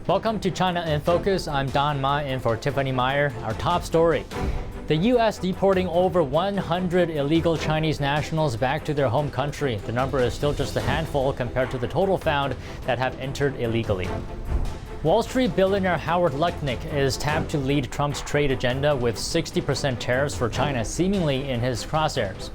Welcome to China in Focus. I'm Don Ma in for Tiffany Meyer. Our top story. The U.S. deporting over 100 illegal Chinese nationals back to their home country. The number is still just a handful compared to the total found that have entered illegally. Wall Street billionaire Howard Lutnick is tapped to lead Trump's trade agenda with 60% tariffs for China seemingly in his crosshairs.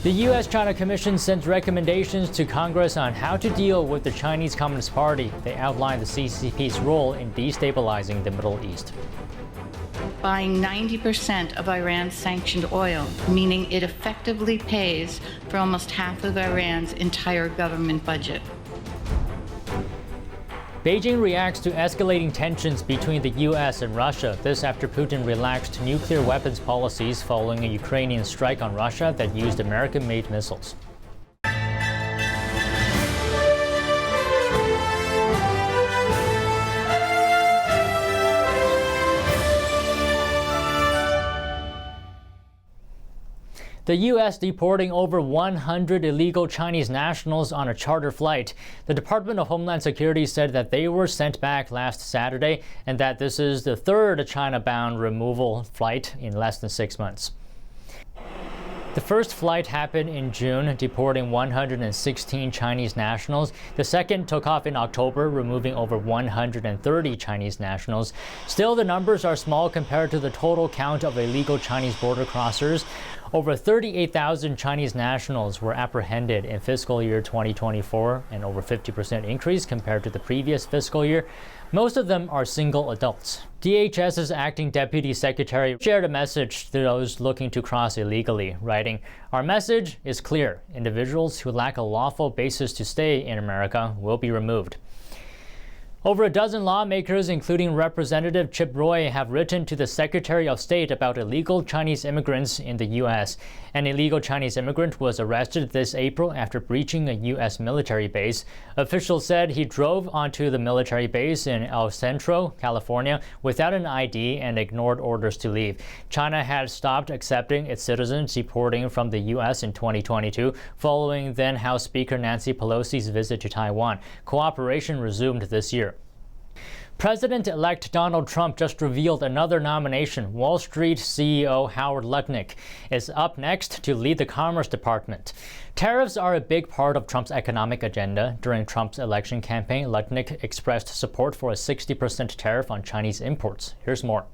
The U.S.-China Commission sent recommendations to Congress on how to deal with the Chinese Communist Party. They outlined the CCP's role in destabilizing the Middle East. Buying 90% of Iran's sanctioned oil, meaning it effectively pays for almost half of Iran's entire government budget. Beijing reacts to escalating tensions between the U.S. and Russia. This after Putin relaxed nuclear weapons policies following a Ukrainian strike on Russia that used American-made missiles. The U.S. deporting over 100 illegal Chinese nationals on a charter flight. The Department of Homeland Security said that they were sent back last Saturday and that this is the third China-bound removal flight in less than 6 months. The first flight happened in June, deporting 116 Chinese nationals. The second took off in October, removing over 130 Chinese nationals. Still, the numbers are small compared to the total count of illegal Chinese border crossers. Over 38,000 Chinese nationals were apprehended in fiscal year 2024, an over 50% increase compared to the previous fiscal year. Most of them are single adults. DHS's acting deputy secretary shared a message to those looking to cross illegally, writing, "Our message is clear. Individuals who lack a lawful basis to stay in America will be removed." Over a dozen lawmakers, including Representative Chip Roy, have written to the Secretary of State about illegal Chinese immigrants in the U.S. An illegal Chinese immigrant was arrested this April after breaching a U.S. military base. Officials said he drove onto the military base in El Centro, California, without an ID and ignored orders to leave. China had stopped accepting its citizens deporting from the U.S. in 2022, following then House Speaker Nancy Pelosi's visit to Taiwan. Cooperation resumed this year. President-elect Donald Trump just revealed another nomination. Wall Street CEO Howard Lutnick is up next to lead the Commerce Department. Tariffs are a big part of Trump's economic agenda. During Trump's election campaign, Lutnick expressed support for a 60% tariff on Chinese imports. Here's more.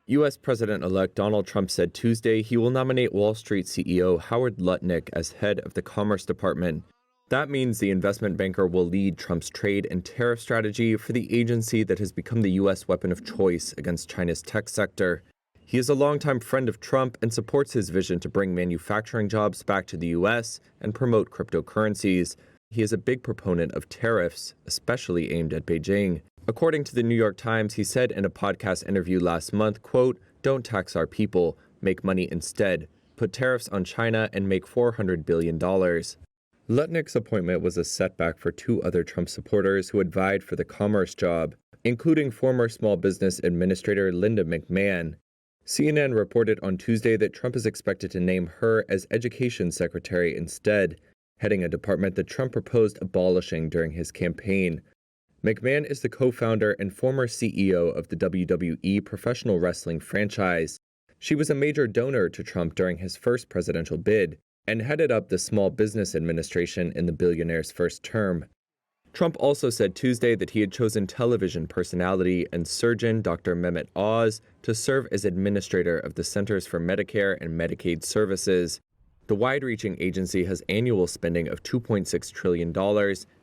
U.S. President-elect Donald Trump said Tuesday he will nominate Wall Street CEO Howard Lutnick as head of the Commerce Department. That means the investment banker will lead Trump's trade and tariff strategy for the agency that has become the U.S. weapon of choice against China's tech sector. He is a longtime friend of Trump and supports his vision to bring manufacturing jobs back to the U.S. and promote cryptocurrencies. He is a big proponent of tariffs, especially aimed at Beijing. According to the New York Times, he said in a podcast interview last month, quote, "Don't tax our people, make money instead. Put tariffs on China and make $400 billion. Lutnick's appointment was a setback for two other Trump supporters who had vied for the commerce job, including former Small Business Administrator Linda McMahon. CNN reported on Tuesday that Trump is expected to name her as Education Secretary instead, heading a department that Trump proposed abolishing during his campaign. McMahon is the co-founder and former CEO of the WWE professional wrestling franchise. She was a major donor to Trump during his first presidential bid, and headed up the Small Business Administration in the billionaire's first term. Trump also said Tuesday that he had chosen television personality and surgeon Dr. Mehmet Oz to serve as administrator of the Centers for Medicare and Medicaid Services. The wide-reaching agency has annual spending of $2.6 trillion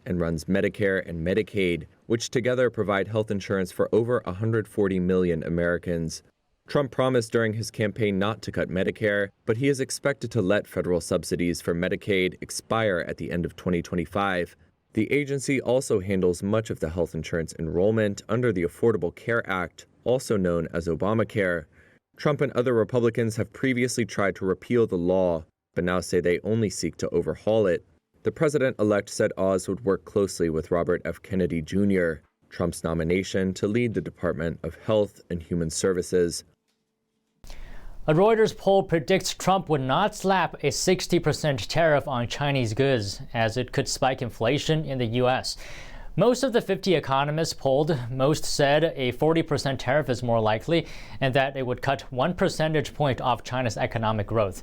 and runs Medicare and Medicaid, which together provide health insurance for over 140 million Americans. Trump promised during his campaign not to cut Medicare, but he is expected to let federal subsidies for Medicaid expire at the end of 2025. The agency also handles much of the health insurance enrollment under the Affordable Care Act, also known as Obamacare. Trump and other Republicans have previously tried to repeal the law, but now say they only seek to overhaul it. The president-elect said Oz would work closely with Robert F. Kennedy Jr., Trump's nomination to lead the Department of Health and Human Services. A Reuters poll predicts Trump would not slap a 60% tariff on Chinese goods, as it could spike inflation in the U.S. Most of the 50 economists polled, most said a 40% tariff is more likely and that it would cut 1 percentage point off China's economic growth.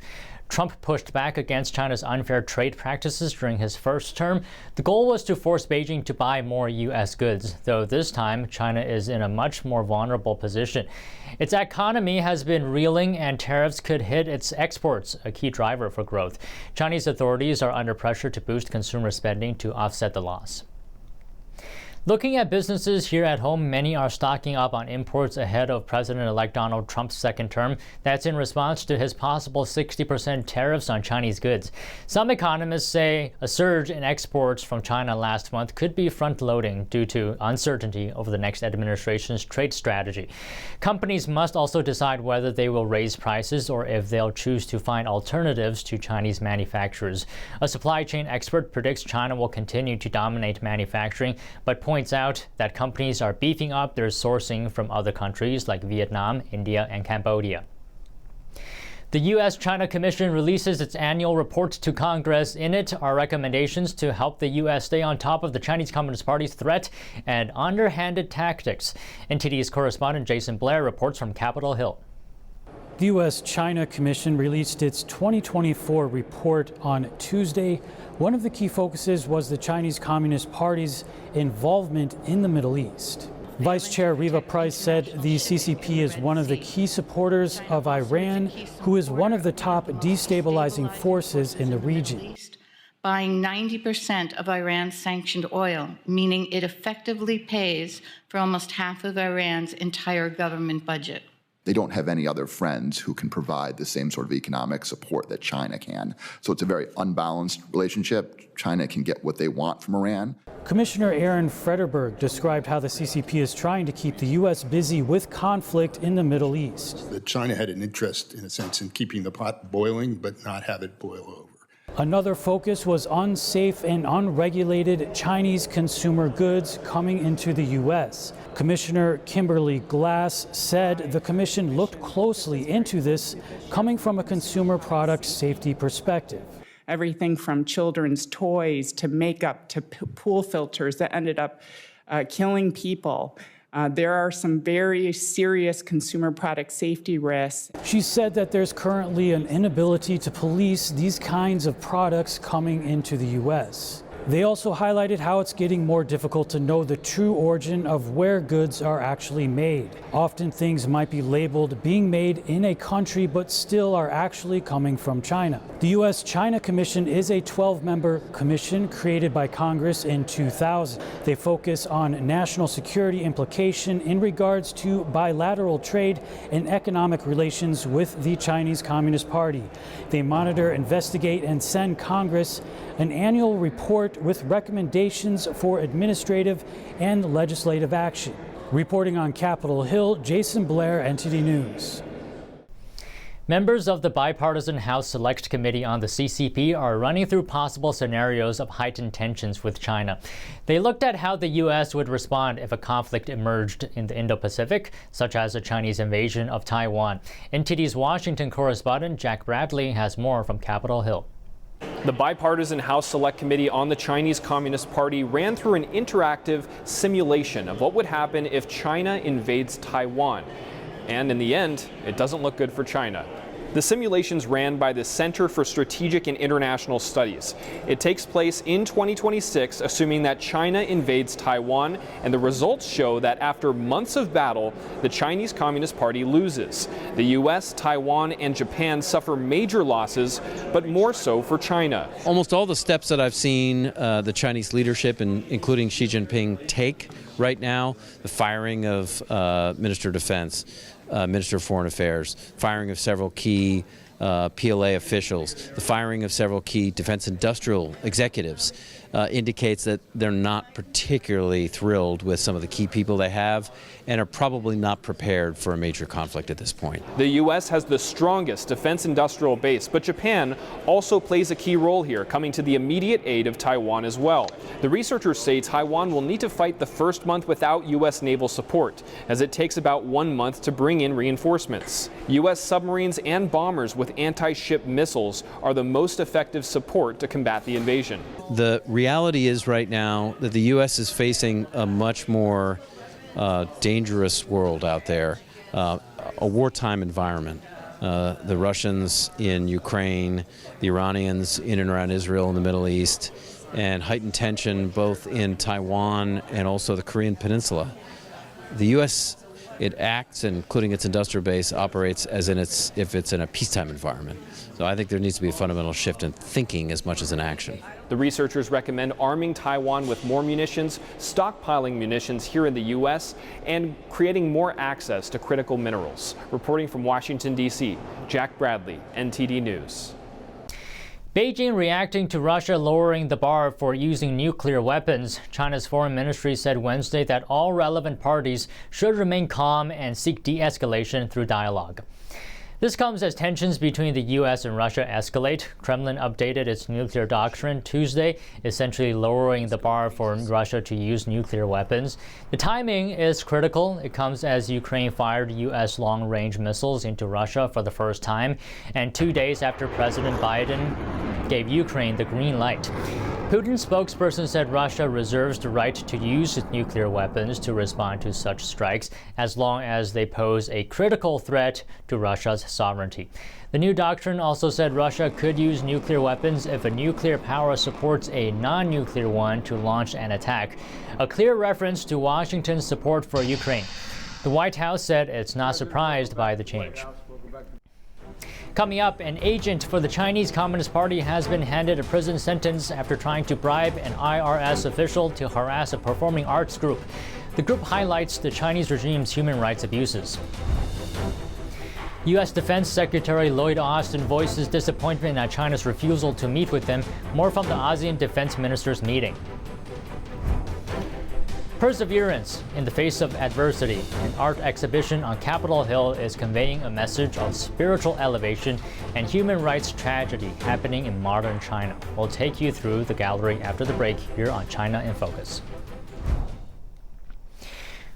Trump pushed back against China's unfair trade practices during his first term. The goal was to force Beijing to buy more U.S. goods, though this time China is in a much more vulnerable position. Its economy has been reeling and tariffs could hit its exports, a key driver for growth. Chinese authorities are under pressure to boost consumer spending to offset the loss. Looking at businesses here at home, many are stocking up on imports ahead of President-elect Donald Trump's second term. That's in response to his possible 60% tariffs on Chinese goods. Some economists say a surge in exports from China last month could be front-loading due to uncertainty over the next administration's trade strategy. Companies must also decide whether they will raise prices or if they'll choose to find alternatives to Chinese manufacturers. A supply chain expert predicts China will continue to dominate manufacturing, but points out that companies are beefing up their sourcing from other countries like Vietnam, India, and Cambodia. The U.S.-China Commission releases its annual report to Congress. In it are recommendations to help the U.S. stay on top of the Chinese Communist Party's threat and underhanded tactics. NTD's correspondent Jason Blair reports from Capitol Hill. The U.S.-China Commission released its 2024 report on Tuesday. One of the key focuses was the Chinese Communist Party's involvement in the Middle East. Vice Chair Reva Price said the CCP is one of the key supporters of Iran, who is one of the top destabilizing forces in the region. Buying 90% of Iran's sanctioned oil, meaning it effectively pays for almost half of Iran's entire government budget. They don't have any other friends who can provide the same sort of economic support that China can. So it's a very unbalanced relationship. China can get what they want from Iran. Commissioner Aaron Frederberg described how the CCP is trying to keep the U.S. busy with conflict in the Middle East. That China had an interest, in a sense, in keeping the pot boiling, but not have it boil over. Another focus was unsafe and unregulated Chinese consumer goods coming into the U.S. Commissioner Kimberly Glass said the commission looked closely into this, coming from a consumer product safety perspective. Everything from children's toys to makeup to pool filters that ended up killing people. There are some very serious consumer product safety risks. She said that there's currently an inability to police these kinds of products coming into the U.S. They also highlighted how it's getting more difficult to know the true origin of where goods are actually made. Often things might be labeled being made in a country but still are actually coming from China. The U.S.-China Commission is a 12-member commission created by Congress in 2000. They focus on national security implication in regards to bilateral trade and economic relations with the Chinese Communist Party. They monitor, investigate, and send Congress an annual report with recommendations for administrative and legislative action. Reporting on Capitol Hill, Jason Blair, NTD News. Members of the bipartisan House Select Committee on the CCP are running through possible scenarios of heightened tensions with China. They looked at how the U.S. would respond if a conflict emerged in the Indo-Pacific, such as a Chinese invasion of Taiwan. NTD's Washington correspondent Jack Bradley has more from Capitol Hill. The bipartisan House Select Committee on the Chinese Communist Party ran through an interactive simulation of what would happen if China invades Taiwan. And in the end, it doesn't look good for China. The simulations ran by the Center for Strategic and International Studies. It takes place in 2026, assuming that China invades Taiwan, and the results show that after months of battle, the Chinese Communist Party loses. The U.S., Taiwan, and Japan suffer major losses, but more so for China. Almost all the steps that I've seen the Chinese leadership, including Xi Jinping, take right now, the firing of Minister of Defense, Minister of Foreign Affairs, firing of several key PLA officials, the firing of several key defense industrial executives indicates that they're not particularly thrilled with some of the key people they have and are probably not prepared for a major conflict at this point. The U.S. has the strongest defense industrial base, but Japan also plays a key role here, coming to the immediate aid of Taiwan as well. The researchers say Taiwan will need to fight the first month without U.S. naval support, as it takes about 1 month to bring in reinforcements. U.S. submarines and bombers with anti-ship missiles are the most effective support to combat the invasion. The reality is right now that the U.S. is facing a much more dangerous world out there, a wartime environment. The Russians in Ukraine, the Iranians in and around Israel and the Middle East, and heightened tension both in Taiwan and also the Korean Peninsula. The U.S., it acts, including its industrial base, operates as if it's in a peacetime environment. So I think there needs to be a fundamental shift in thinking as much as in action. The researchers recommend arming Taiwan with more munitions, stockpiling munitions here in the U.S., and creating more access to critical minerals. Reporting from Washington, D.C., Jack Bradley, NTD News. Beijing reacting to Russia lowering the bar for using nuclear weapons. China's foreign ministry said Wednesday that all relevant parties should remain calm and seek de-escalation through dialogue. This comes as tensions between the U.S. and Russia escalate. Kremlin updated its nuclear doctrine Tuesday, essentially lowering the bar for Russia to use nuclear weapons. The timing is critical. It comes as Ukraine fired U.S. long-range missiles into Russia for the first time, and 2 days after President Biden gave Ukraine the green light. Putin's spokesperson said Russia reserves the right to use its nuclear weapons to respond to such strikes as long as they pose a critical threat to Russia's sovereignty. The new doctrine also said Russia could use nuclear weapons if a nuclear power supports a non-nuclear one to launch an attack, a clear reference to Washington's support for Ukraine. The White House said it's not surprised by the change. Coming up, an agent for the Chinese Communist Party has been handed a prison sentence after trying to bribe an IRS official to harass a performing arts group. The group highlights the Chinese regime's human rights abuses. U.S. Defense Secretary Lloyd Austin voices disappointment at China's refusal to meet with him. More from the ASEAN Defense Ministers meeting. Perseverance in the face of adversity. An art exhibition on Capitol Hill is conveying a message of spiritual elevation and human rights tragedy happening in modern China. We'll take you through the gallery after the break here on China in Focus.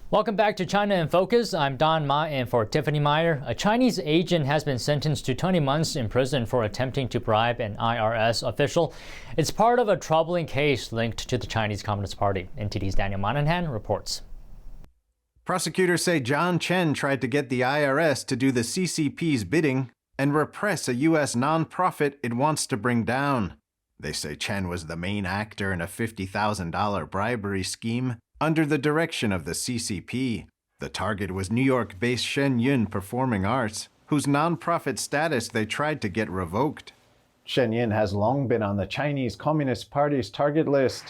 Welcome back to China in Focus. I'm Don Ma in for Tiffany Meyer. A Chinese agent has been sentenced to 20 months in prison for attempting to bribe an IRS official. It's part of a troubling case linked to the Chinese Communist Party. NTD's Daniel Monahan reports. Prosecutors say John Chen tried to get the IRS to do the CCP's bidding and repress a U.S. nonprofit it wants to bring down. They say Chen was the main actor in a $50,000 bribery scheme under the direction of the CCP. The target was New York-based Shen Yun Performing Arts, whose nonprofit status they tried to get revoked. Shen Yun has long been on the Chinese Communist Party's target list.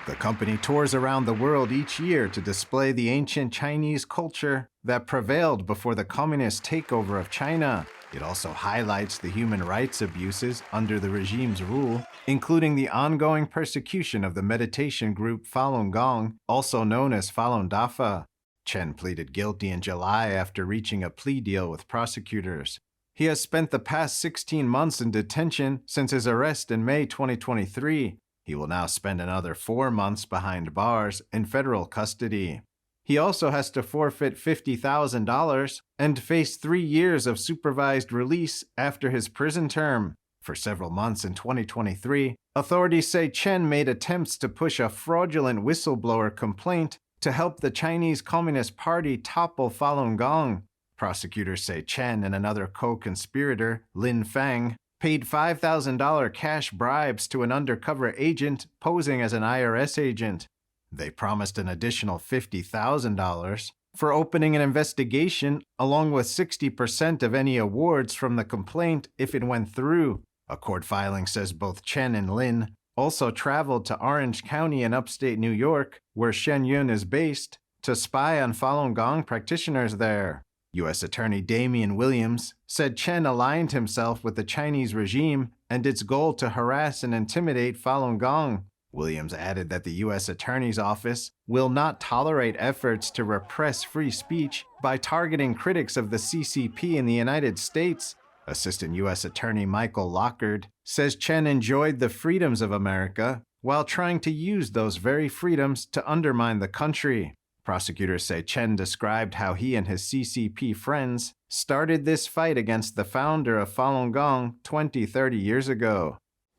The company tours around the world each year to display the ancient Chinese culture that prevailed before the communist takeover of China. It also highlights the human rights abuses under the regime's rule, including the ongoing persecution of the meditation group Falun Gong, also known as Falun Dafa. Chen pleaded guilty in July after reaching a plea deal with prosecutors. He has spent the past 16 months in detention since his arrest in May 2023. He will now spend another 4 months behind bars in federal custody. He also has to forfeit $50,000 and face 3 years of supervised release after his prison term. For several months in 2023, authorities say Chen made attempts to push a fraudulent whistleblower complaint to help the Chinese Communist Party topple Falun Gong. Prosecutors say Chen and another co-conspirator, Lin Fang, paid $5,000 cash bribes to an undercover agent posing as an IRS agent. They promised an additional $50,000 for opening an investigation along with 60% of any awards from the complaint if it went through. A court filing says both Chen and Lin also traveled to Orange County in upstate New York, where Shen Yun is based, to spy on Falun Gong practitioners there. U.S. Attorney Damian Williams said Chen aligned himself with the Chinese regime and its goal to harass and intimidate Falun Gong. Williams added that the U.S. Attorney's Office will not tolerate efforts to repress free speech by targeting critics of the CCP in the United States. Assistant U.S. Attorney Michael Lockard says Chen enjoyed the freedoms of America while trying to use those very freedoms to undermine the country. Prosecutors say Chen described how he and his CCP friends started this fight against the founder of Falun Gong 20-30 years ago.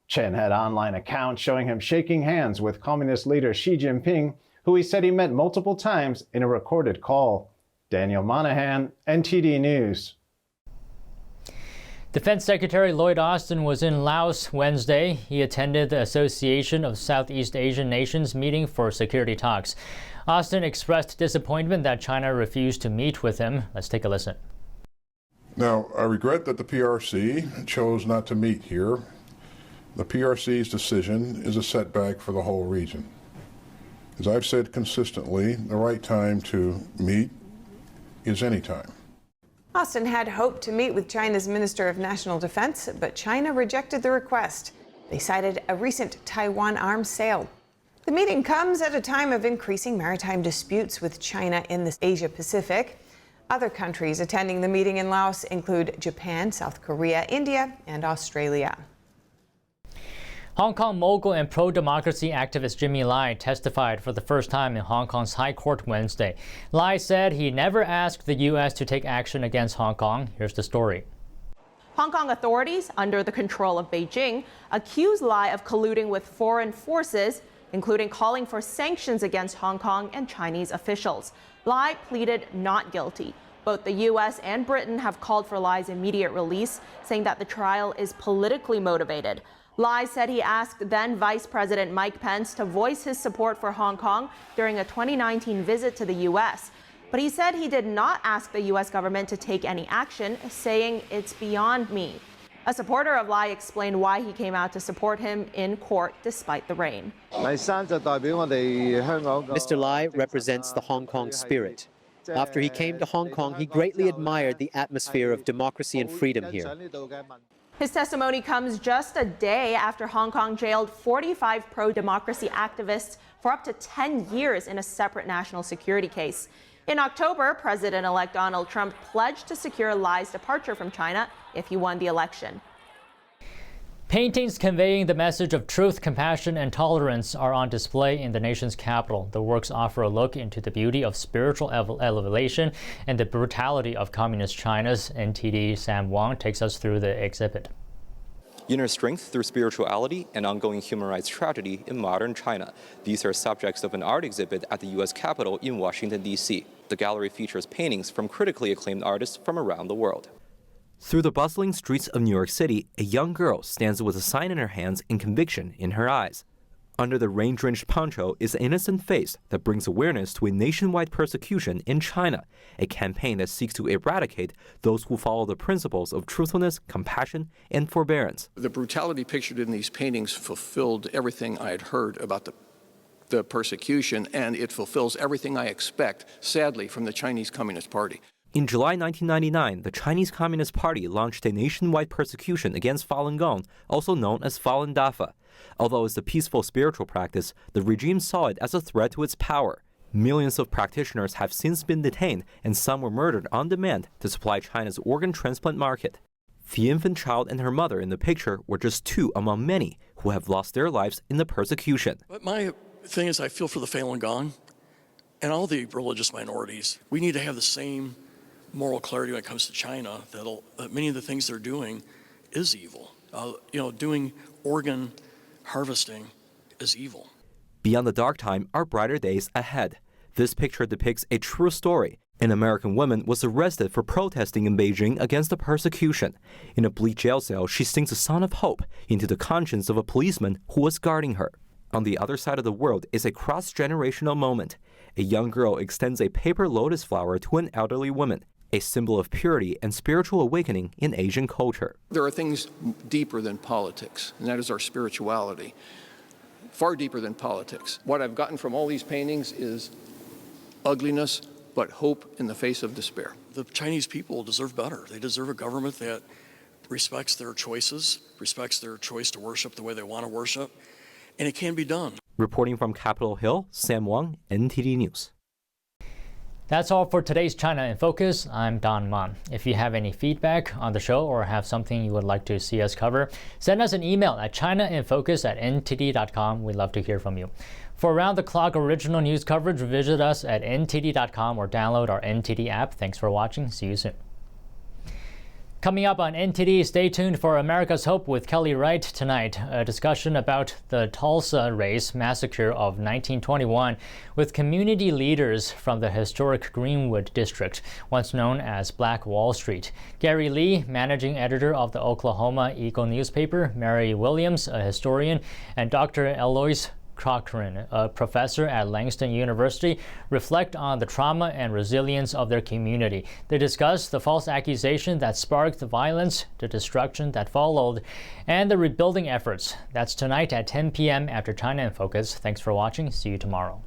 Chen had online accounts showing him shaking hands with communist leader Xi Jinping, who he said he met multiple times in a recorded call. Daniel Monahan, NTD News. Defense Secretary Lloyd Austin was in Laos Wednesday. He attended the Association of Southeast Asian Nations meeting for security talks. Austin expressed disappointment that China refused to meet with him. Let's take a listen. Now, I regret that the PRC chose not to meet here. The PRC's decision is a setback for the whole region. As I've said consistently, the right time to meet is any time. Austin had hoped to meet with China's Minister of National Defense, but China rejected the request. They cited a recent Taiwan arms sale. The meeting comes at a time of increasing maritime disputes with China in the Asia-Pacific. Other countries attending the meeting in Laos include Japan, South Korea, India, and Australia. Hong Kong mogul and pro-democracy activist Jimmy Lai testified for the first time in Hong Kong's High Court Wednesday. Lai said he never asked the U.S. to take action against Hong Kong. Here's the story. Hong Kong authorities, under the control of Beijing, accuse Lai of colluding with foreign forces, including calling for sanctions against Hong Kong and Chinese officials. Lai pleaded not guilty. Both the U.S. and Britain have called for Lai's immediate release, saying that the trial is politically motivated. Lai said he asked then Vice President Mike Pence to voice his support for Hong Kong during a 2019 visit to the U.S. But he said he did not ask the U.S. government to take any action, saying it's beyond me. A supporter of Lai explained why he came out to support him in court despite the rain. Mr. Lai represents the Hong Kong spirit. After he came to Hong Kong, he greatly admired the atmosphere of democracy and freedom here. His testimony comes just a day after Hong Kong jailed 45 pro-democracy activists for up to 10 years in a separate national security case. In October, President-elect Donald Trump pledged to secure Lai's departure from China if he won the election. Paintings conveying the message of truth, compassion, and tolerance are on display in the nation's capital. The works offer a look into the beauty of spiritual elevation and the brutality of Communist China's. NTD Sam Wang takes us through the exhibit. Inner strength through spirituality and ongoing human rights tragedy in modern China. These are subjects of an art exhibit at the U.S. Capitol in Washington, D.C. The gallery features paintings from critically acclaimed artists from around the world. Through the bustling streets of New York City, a young girl stands with a sign in her hands and conviction in her eyes. Under the rain-drenched poncho is an innocent face that brings awareness to a nationwide persecution in China, a campaign that seeks to eradicate those who follow the principles of truthfulness, compassion, and forbearance. The brutality pictured in these paintings fulfilled everything I had heard about the persecution, and it fulfills everything I expect, sadly, from the Chinese Communist Party. In July 1999, the Chinese Communist Party launched a nationwide persecution against Falun Gong, also known as Falun Dafa. Although it's a peaceful spiritual practice, the regime saw it as a threat to its power. Millions of practitioners have since been detained, and some were murdered on demand to supply China's organ transplant market. The infant child and her mother in the picture were just two among many who have lost their lives in the persecution. But my thing is, I feel for the Falun Gong and all the religious minorities. We need to have the same moral clarity when it comes to China, that many of the things they're doing is evil. Doing organ harvesting is evil. Beyond the dark time are brighter days ahead. This picture depicts a true story. An American woman was arrested for protesting in Beijing against the persecution. In a bleak jail cell, she sings a song of hope into the conscience of a policeman who was guarding her. On the other side of the world is a cross-generational moment. A young girl extends a paper lotus flower to an elderly woman, a symbol of purity and spiritual awakening in Asian culture. There are things deeper than politics, and that is our spirituality. Far deeper than politics. What I've gotten from all these paintings is ugliness, but hope in the face of despair. The Chinese people deserve better. They deserve a government that respects their choices, respects their choice to worship the way they want to worship, and it can be done. Reporting from Capitol Hill, Sam Wang, NTD News. That's all for today's China in Focus. I'm Don Man. If you have any feedback on the show or have something you would like to see us cover, send us an email at chinainfocus@ntd.com. We'd love to hear from you. For round-the-clock original news coverage, visit us at ntd.com or download our NTD app. Thanks for watching. See you soon. Coming up on NTD, stay tuned for America's Hope with Kelly Wright tonight. A discussion about the Tulsa race massacre of 1921 with community leaders from the historic Greenwood district, once known as Black Wall Street. Gary Lee, managing editor of the Oklahoma Eagle newspaper, Mary Williams, a historian, and Dr. Eloise Cochran, a professor at Langston University, reflect on the trauma and resilience of their community. They discuss the false accusation that sparked the violence, the destruction that followed, and the rebuilding efforts. That's tonight at 10 p.m. after China in Focus. Thanks for watching. See you tomorrow.